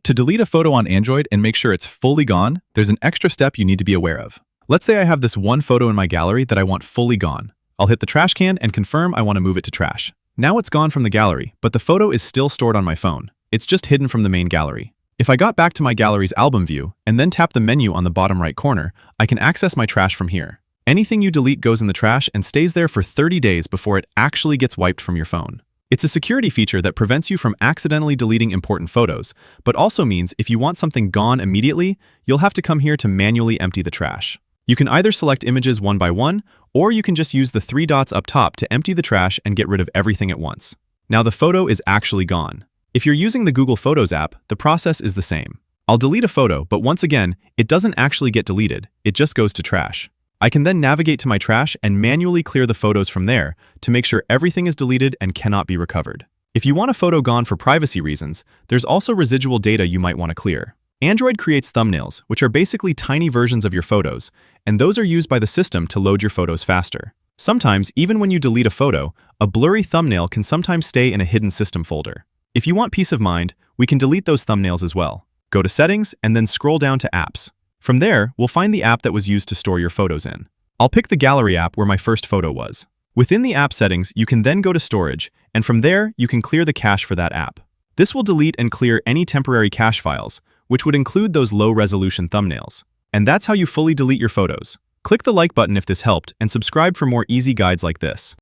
To delete a photo on Android and make sure it's fully gone, there's an extra step you need to be aware of. Let's say I have this one photo in my gallery that I want fully gone. I'll hit the trash can and confirm I want to move it to trash. Now it's gone from the gallery, but the photo is still stored on my phone. It's just hidden from the main gallery. If I got back to my gallery's album view and then tap the menu on the bottom right corner, I can access my trash from here. Anything you delete goes in the trash and stays there for 30 days before it actually gets wiped from your phone. It's a security feature that prevents you from accidentally deleting important photos, but also means if you want something gone immediately, you'll have to come here to manually empty the trash. You can either select images one by one, or you can just use the three dots up top to empty the trash and get rid of everything at once. Now the photo is actually gone. If you're using the Google Photos app, the process is the same. I'll delete a photo, but once again, it doesn't actually get deleted, it just goes to trash. I can then navigate to my trash and manually clear the photos from there to make sure everything is deleted and cannot be recovered. If you want a photo gone for privacy reasons, there's also residual data you might want to clear. Android creates thumbnails, which are basically tiny versions of your photos, and those are used by the system to load your photos faster. Sometimes, even when you delete a photo, a blurry thumbnail can sometimes stay in a hidden system folder. If you want peace of mind, we can delete those thumbnails as well. Go to Settings and then scroll down to Apps. From there, we'll find the app that was used to store your photos in. I'll pick the Gallery app where my first photo was. Within the app settings, you can then go to Storage, and from there, you can clear the cache for that app. This will delete and clear any temporary cache files, which would include those low-resolution thumbnails. And that's how you fully delete your photos. Click the like button if this helped, and subscribe for more easy guides like this.